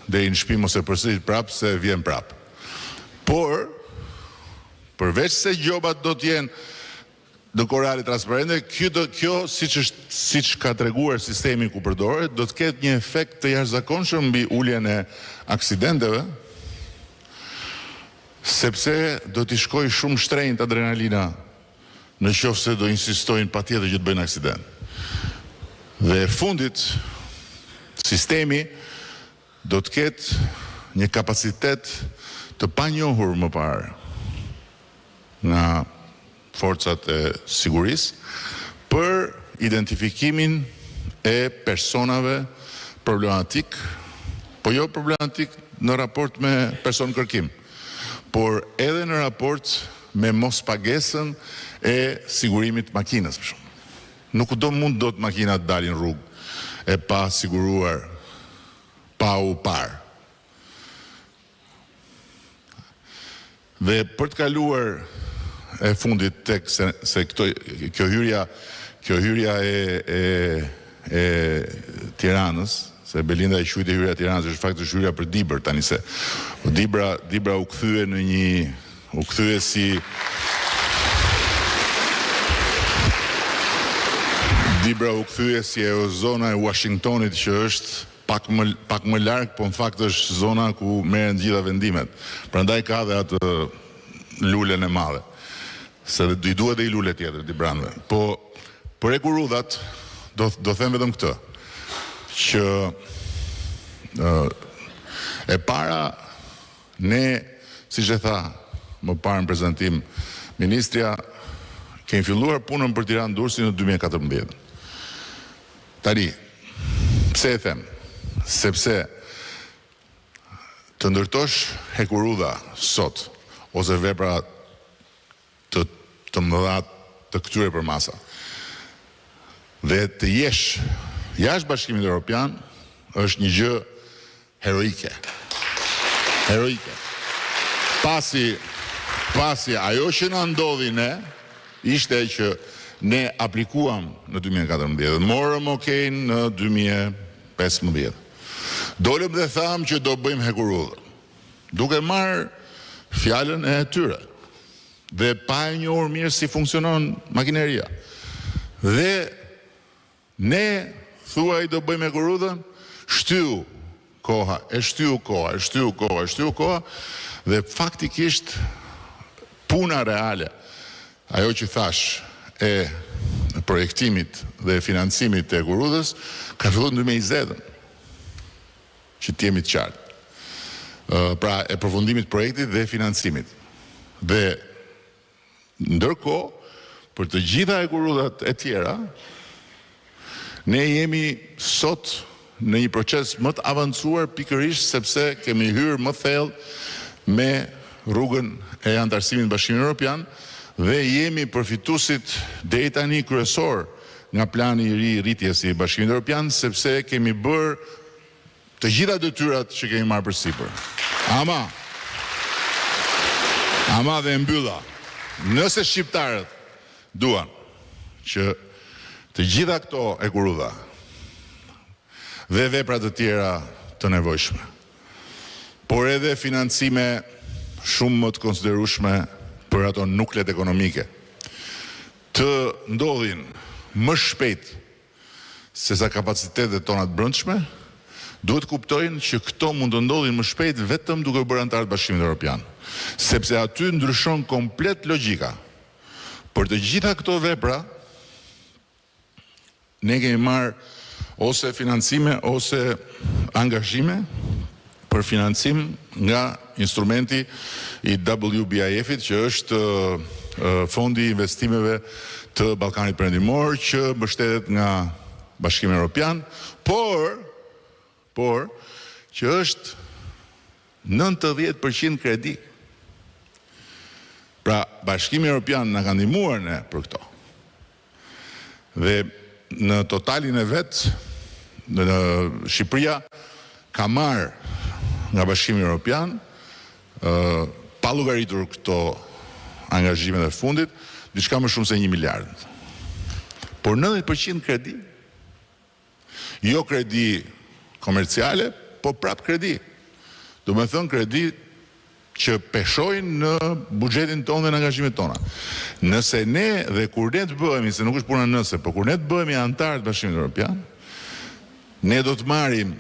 deri në shtëpi mos e përsërit prapë se vjen prapë. Por përveç se gjobat do të jenë dekorale transparente, kjo siç ka treguar sistemi ku përdoret, do të ketë një efekt të jashtëzakonshëm mbi uljen e aksidenteve, sepse do t'i shkojë shumë shtrenjtë adrenalina në qoftë se do insistojnë patjetër që të bëjnë aksident. Dhe e fundit, sistemi do të ketë një kapacitet të panjohur më parë nga forcat e sigurisë për identifikimin e personave problematik, po jo problematik në raport me person kërkim, por edhe në raport me mos pagesën e sigurimit makinës. Nuk do mund do të makinat dalin rrugë e pa siguruar, pa u parë. Dhe për të kaluar e fundit tek se kjo hyrja e Tiranës, se Belinda e quajti hyrja e Tiranës, është faktikisht hyrja për Dibër tani, se Dibra u kthye në u kthye si Dibra u kthye si ajo zona e Washingtonit që është pak më larg, po në fakt është zona ku merren gjitha vendimet. Prandaj ka dhe atë lulen e madhe. Se i duhet dhe i lule tjetër, Dibranve. Po, për Ekurudhat, do them vetëm këtë, që e para, ne, si që tha, më parë në prezentim, Ministria, kemi filluar punën për Tiranë Durrësi në 2014. Tani, pse e them? Sepse të ndërtosh Ekurudha sot, ose vepra të mëdha të këtyre për masa, dhe të jesh jashtë Bashkimit Evropian, është një gjë heroike. Heroike. Pasi ajo që na ndodhi ne, ishte që ne aplikuam në 2014, morëm okejn në 2015. Dolëm dhe thamë që do bëjmë Ekurudhën, duke marrë fjalën e tyre dhe pa e njohur mirë si funksionon makineria. Dhe ne thuaj do bëjmë Ekurudhën, shtyu koha, dhe faktikisht puna reale, ajo që thash e projektimit dhe financimit të Ekurudhës, ka filluar në 2020, që t'jemi të qartë. Pra e përfundimit projektit dhe financimit. Dhe ndërkohë, për të gjitha Ekurudhat e tjera, ne jemi sot në një proces më të avancuar pikërisht sepse kemi hyrë më thellë me rrugën e antarësimit në Bashkimin Evropian dhe jemi përfituesit deri tani kryesor nga plani i ri i rritjes i Bashkimit Evropian, sepse kemi bërë të gjitha detyrat që kemi marrë përsipër. Ama dhe mbylla, nëse shqiptarët duan që të gjitha këto Ekurudha dhe veprat të tjera të nevojshme, por edhe financime shumë më të konsiderueshme për ato nuklet ekonomike, të ndodhin më shpejt se sa kapacitetet tona të brendshme, duhet kuptojnë që këto mund të ndodhin më shpejt vetëm duke bërë antar të Bashkimit Evropian, sepse aty ndryshon komplet logjika. Për të gjitha këto vepra, ne kemi marrë ose financime ose angazhime për financim nga instrumenti i WBIF-it, që është fondi i investimeve të Ballkanit Perëndimor, që mbështetet nga Bashkimi Evropian, por që është 90% kredi. Pra, Bashkimi Evropian na ka ndihmuar ne për këto. Dhe në totalin e vet, në Shqipëria ka marrë nga Bashkimi Evropian, pa llogaritur këto angazhime të fundit, diçka më shumë se 1 miliard. Por 90% kredi. Jo kredi komerciale, po prap kredi. Do me thënë kredi që peshojnë në buxhetin tonë dhe në angazhimet tona. Nëse ne dhe kur ne të bëhemi, se nuk është puna nëse, por kur ne të bëhemi antarë të Bashkimit Evropian, ne do të marrim